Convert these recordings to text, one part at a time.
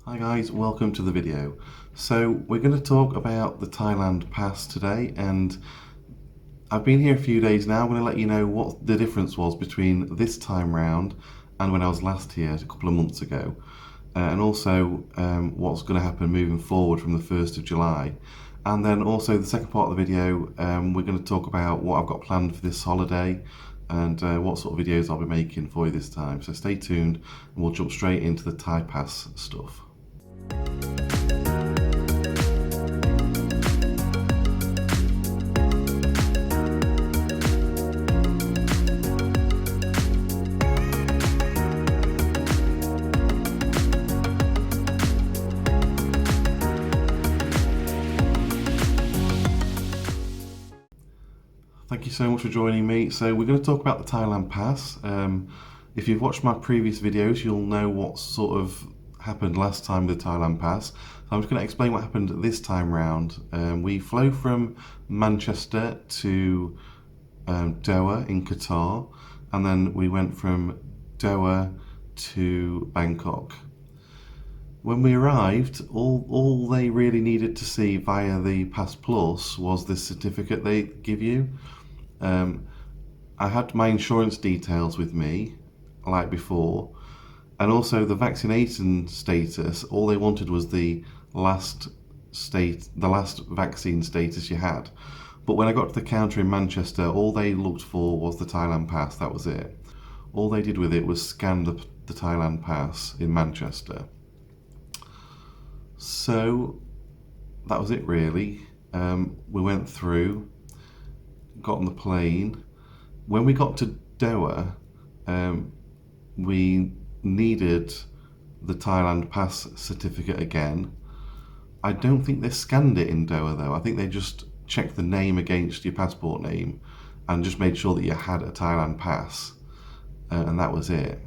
Hi guys, welcome to the video. So we're going to talk about the Thailand Pass today, and I've been here a few days now. I'm going to let you know what the difference was between this time round and when I was last here a couple of months ago, and also what's going to happen moving forward from the 1st of July. And then also the second part of the video, we're going to talk about what I've got planned for this holiday and what sort of videos I'll be making for you this time. So stay tuned and we'll jump straight into the Thai Pass stuff. Thank you so much for joining me. So we're going to talk about the Thailand Pass. If you've watched my previous videos, you'll know what sort of happened last time with the Thailand Pass. So I'm just going to explain what happened this time round. We flew from Manchester to Doha in Qatar, and then we went from Doha to Bangkok. When we arrived, all they really needed to see via the Pass Plus was this certificate they give you. I had my insurance details with me, like before, and also the vaccination status. All they wanted was the last vaccine status you had. But when I got to the counter in Manchester, all they looked for was the Thailand Pass. That was it. All they did with it was scan the Thailand Pass in Manchester. So that was it really. We went through, got on the plane. When we got to Doha, we needed the Thailand Pass certificate again. I don't think they scanned it in Doha though. I think they just checked the name against your passport name and just made sure that you had a Thailand Pass, and that was it.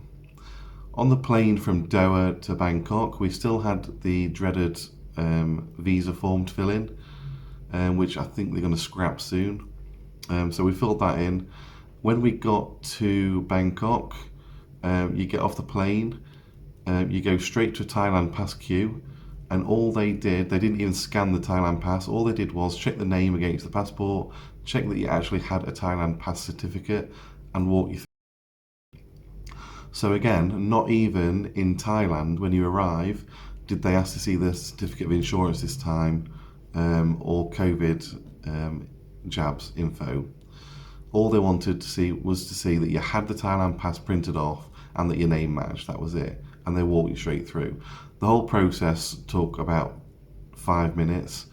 On the plane from Doha to Bangkok, we still had the dreaded visa form to fill in, which I think they're going to scrap soon. So we filled that in. When we got to Bangkok, you get off the plane, you go straight to a Thailand Pass queue, and all they didn't even scan the Thailand Pass. All they did was check the name against the passport, check that you actually had a Thailand Pass certificate, and walk you through. So again, not even in Thailand, when you arrive, did they ask to see the certificate of insurance this time, or COVID jabs info. All they wanted to see was to see that you had the Thailand Pass printed off and that your name matched. That was it. And they walked you straight through. The whole process took about 5 minutes.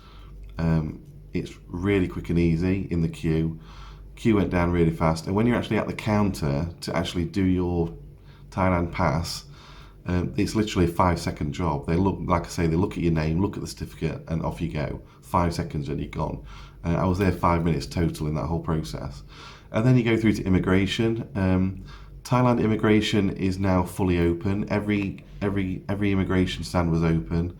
It's really quick and easy in the queue. Queue went down really fast. And when you're actually at the counter to actually do your Thailand Pass, it's literally a 5-second job. They look, like I say, they look at your name, look at the certificate, and off you go. 5 seconds and you're gone. I was there 5 minutes total in that whole process. And then you go through to immigration. Thailand immigration is now fully open. Every immigration stand was open.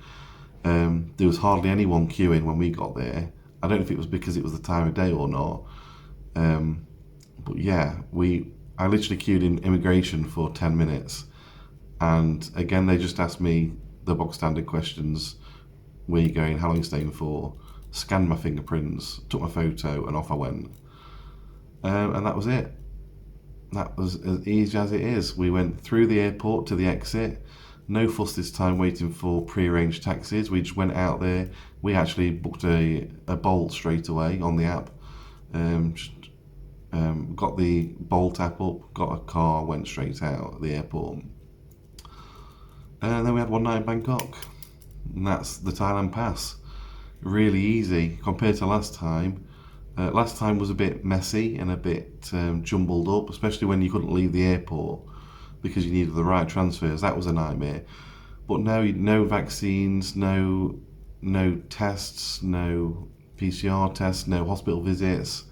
There was hardly anyone queuing when we got there. I don't know if it was because it was the time of day or not. But yeah, I literally queued in immigration for 10 minutes. And again, they just asked me the bog standard questions. Where are you going? How long are you staying for? Scanned my fingerprints, took my photo, and off I went. And that was it. That was as easy as it is. We went through the airport to the exit. No fuss this time waiting for pre-arranged taxis. We just went out there. We actually booked a Bolt straight away on the app. Got the Bolt app up, got a car, went straight out at the airport. And then we had one night in Bangkok. And that's the Thailand Pass. Really easy compared to last time. Last time was a bit messy and a bit jumbled up, especially when you couldn't leave the airport because you needed the right transfers. That was a nightmare. But now, no vaccines, no tests, no PCR tests, no hospital visits,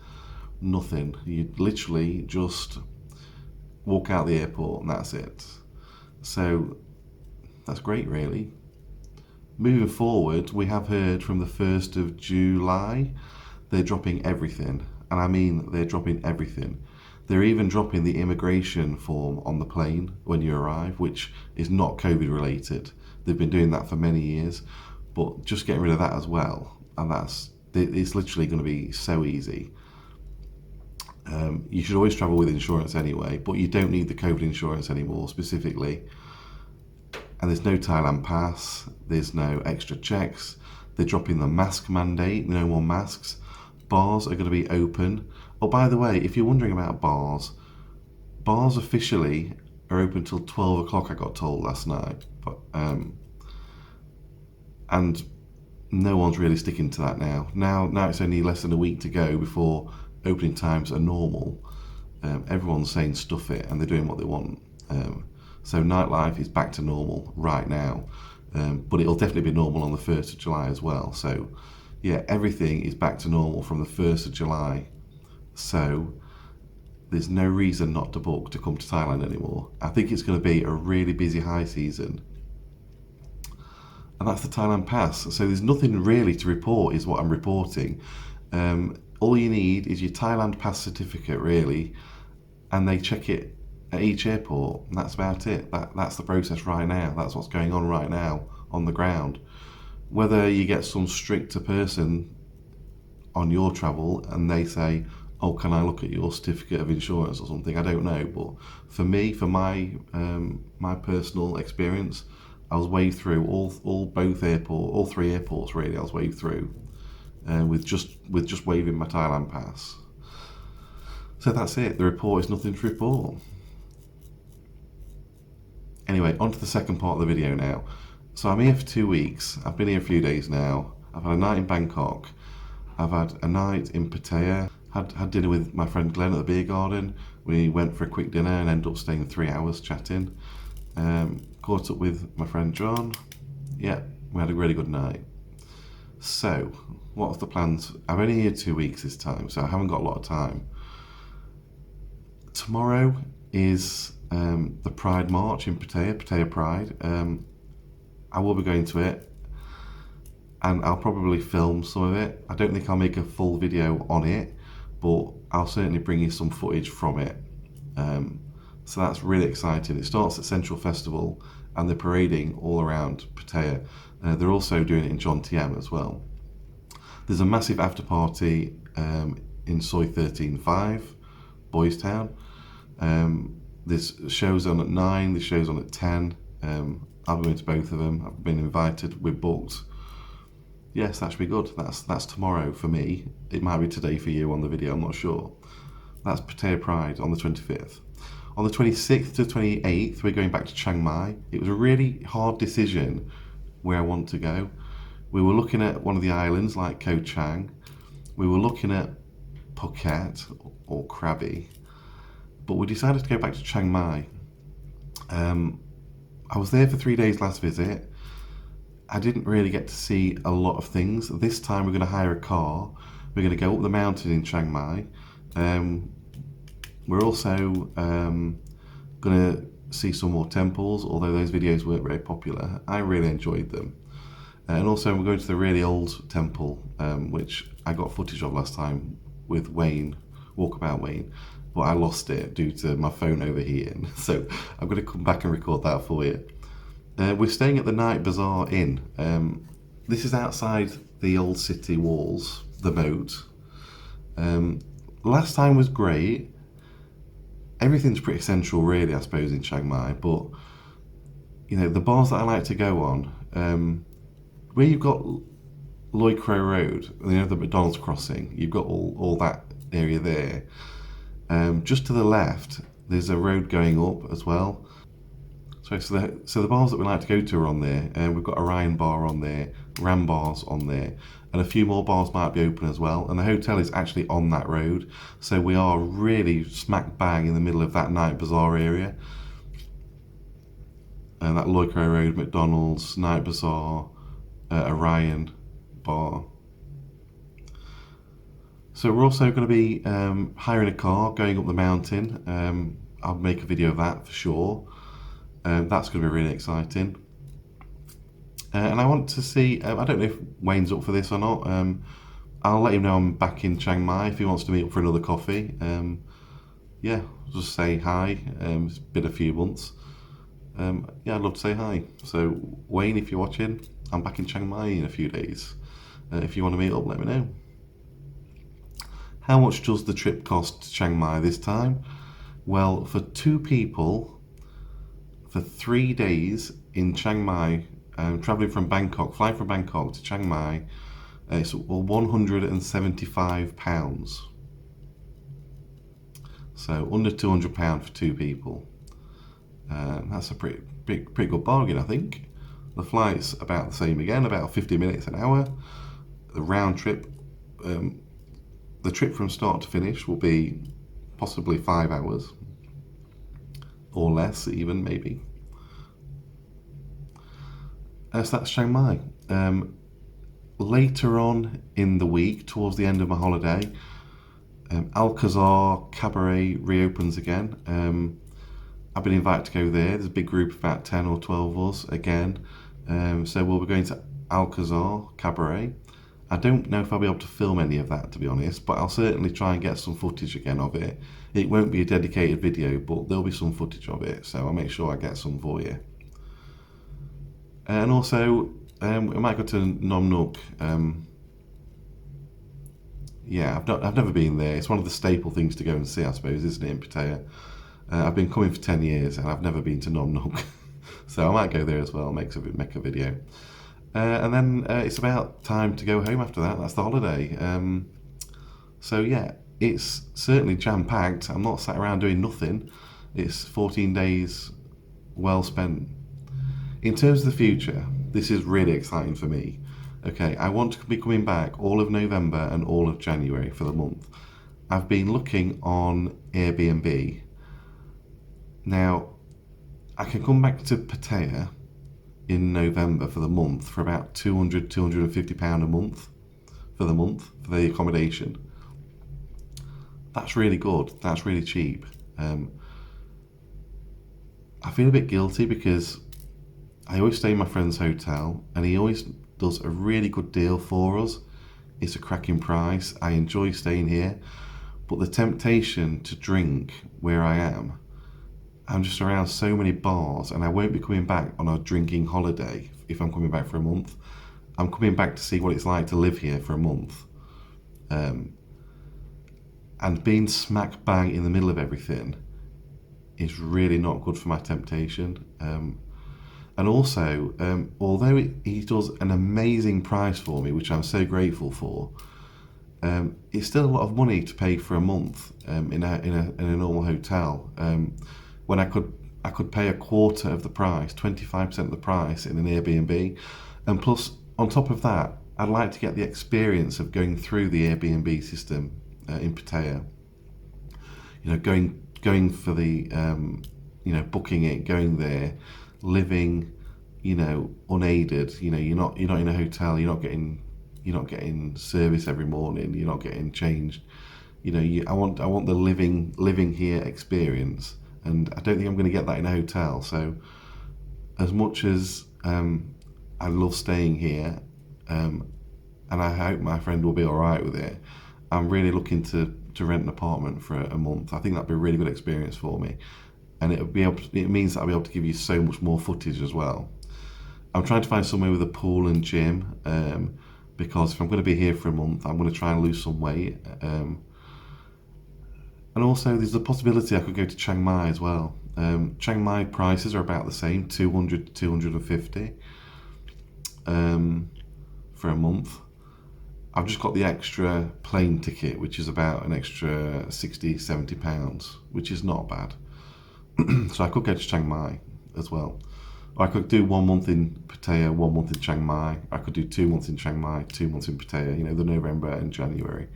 nothing. You literally just walk out the airport and that's it. So that's great, really. Moving forward, we have heard from the 1st of July, they're dropping everything. And I mean, they're dropping everything. They're even dropping the immigration form on the plane when you arrive, which is not COVID related. They've been doing that for many years, but just getting rid of that as well, and it's literally going to be so easy. You should always travel with insurance anyway, but you don't need the COVID insurance anymore specifically. And there's no Thailand Pass, there's no extra checks, they're dropping the mask mandate, no more masks. Bars are going to be open. Oh, by the way, if you're wondering about bars officially are open till 12 o'clock, I got told last night. But, and no one's really sticking to that now. Now it's only less than a week to go before opening times are normal. Everyone's saying stuff it, and they're doing what they want. So nightlife is back to normal right now, but it'll definitely be normal on the 1st of July as well. So yeah, everything is back to normal from the 1st of July. So there's no reason not to book to come to Thailand anymore. I think it's going to be a really busy high season. And that's the Thailand Pass. So there's nothing really to report is what I'm reporting. All you need is your Thailand Pass certificate really, and they check it at each airport, and that's about it. That's the process right now. That's what's going on right now on the ground. Whether you get some stricter person on your travel and they say, oh, can I look at your certificate of insurance or something, I don't know. But for me, for my personal experience, I was waved through all three airports really. I was waved through with just waving my Thailand Pass. So that's it. The report is nothing to report. Anyway, on to the second part of the video now. So I'm here for 2 weeks. I've been here a few days now. I've had a night in Bangkok. I've had a night in Pattaya. Had dinner with my friend Glenn at the beer garden. We went for a quick dinner and ended up staying 3 hours chatting. Caught up with my friend John. Yeah, we had a really good night. So, what are the plans? I'm only here 2 weeks this time, so I haven't got a lot of time. Tomorrow is the Pride March in Pattaya Pride. I will be going to it, and I'll probably film some of it. I don't think I'll make a full video on it, but I'll certainly bring you some footage from it. So that's really exciting. It starts at Central Festival, and they're parading all around Pattaya. They're also doing it in John Tiem as well. There's a massive after party in Soi 13.5, Boys Town. There's shows on at 9, there's shows on at 10. I'll be going to both of them. I've been invited, we're booked. Yes, that should be good. That's tomorrow for me. It might be today for you on the video, I'm not sure. That's Pattaya Pride on the 25th. On the 26th to 28th, we're going back to Chiang Mai. It was a really hard decision where I want to go. We were looking at one of the islands like Koh Chang. We were looking at Phuket or Krabi. But we decided to go back to Chiang Mai. I was there for 3 days last visit. I didn't really get to see a lot of things. This time we're going to hire a car. We're going to go up the mountain in Chiang Mai. We're also going to see some more temples, although those videos weren't very popular. I really enjoyed them. And also we're going to the really old temple, which I got footage of last time with Wayne, Walkabout Wayne, but I lost it due to my phone overheating. So I'm going to come back and record that for you. We're staying at the Night Bazaar Inn. This is outside the old city walls, the moat. Last time was great. Everything's pretty central really, I suppose, in Chiang Mai, but you know, the bars that I like to go on, where you've got Loi Crow Road, you know, the McDonald's crossing, you've got all that area there. Just to the left, there's a road going up as well. So the bars that we like to go to are on there. We've got Orion Bar on there, Ram Bars on there, and a few more bars might be open as well. And the hotel is actually on that road, so we are really smack bang in the middle of that Night Bazaar area. And that Loi Crow Road, McDonald's, Night Bazaar, Orion Bar. So we're also going to be hiring a car, going up the mountain. I'll make a video of that for sure. That's going to be really exciting. And I want to see, I don't know if Wayne's up for this or not. I'll let him know I'm back in Chiang Mai if he wants to meet up for another coffee. Yeah, just say hi. It's been a few months. Yeah, I'd love to say hi. So Wayne, if you're watching, I'm back in Chiang Mai in a few days. If you want to meet up, let me know. How much does the trip cost to Chiang Mai this time? Well, for 2 people, for 3 days in Chiang Mai, travelling from Bangkok, flying from Bangkok to Chiang Mai, it's £175. So under £200 for 2 people. That's a pretty good bargain, I think. The flight's about the same again, about 50 minutes an hour. The round trip, the trip from start to finish will be possibly 5 hours or less, even maybe. So that's Chiang Mai. Later on in the week, towards the end of my holiday, Alcazar Cabaret reopens again. I've been invited to go there. There's a big group of about 10 or 12 of us again. So we'll be going to Alcazar Cabaret. I don't know if I'll be able to film any of that, to be honest, but I'll certainly try and get some footage again of it. It won't be a dedicated video, but there'll be some footage of it, so I'll make sure I get some for you. And also, we might go to Nom Nook. Yeah, I've never been there. It's one of the staple things to go and see, I suppose, isn't it, in Pattaya? I've been coming for 10 years and I've never been to Nom Nook. So I might go there as well, make a video. And then it's about time to go home after that. That's the holiday. So yeah, it's certainly jam-packed. I'm not sat around doing nothing. It's 14 days well spent. In terms of the future, this is really exciting for me. Okay, I want to be coming back all of November and all of January for the month. I've been looking on Airbnb. Now, I can come back to Pattaya in November for the month for about £250 a month for the accommodation. That's really good. That's really cheap. I feel a bit guilty because I always stay in my friend's hotel and he always does a really good deal for us. It's a cracking price. I enjoy staying here, but the temptation to drink where I am, I'm just around so many bars and I won't be coming back on a drinking holiday if I'm coming back for a month. I'm coming back to see what it's like to live here for a month. And being smack bang in the middle of everything is really not good for my temptation. And also, although he does an amazing price for me, which I'm so grateful for, it's still a lot of money to pay for a month in a normal hotel. When I could pay a quarter of the price, 25% of the price in an Airbnb. And plus, on top of that, I'd like to get the experience of going through the Airbnb system in Pattaya. You know, going for the, booking it, going there, living, unaided. You're not in a hotel. You're not getting service every morning. You're not getting changed. I want the living here experience. And I don't think I'm going to get that in a hotel. So as much as I love staying here, and I hope my friend will be all right with it, I'm really looking to rent an apartment for a month. I think that'd be a really good experience for me. And it means that I'll be able to give you so much more footage as well. I'm trying to find somewhere with a pool and gym, because if I'm going to be here for a month, I'm going to try and lose some weight. And also, there's a possibility I could go to Chiang Mai as well. Chiang Mai prices are about the same, 200 to 250 for a month. I've just got the extra plane ticket, which is about an extra £60-70, which is not bad. So I could go to Chiang Mai as well. Or I could do 1 month in Pattaya, 1 month in Chiang Mai. I could do 2 months in Chiang Mai, 2 months in Pattaya, the November and January.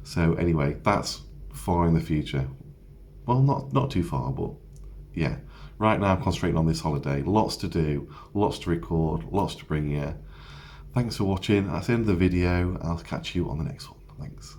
So anyway, that's far in the future. Well, not too far, but yeah. Right now I'm concentrating on this holiday. Lots to do, lots to record, lots to bring you. Thanks for watching. That's the end of the video. I'll catch you on the next one. Thanks.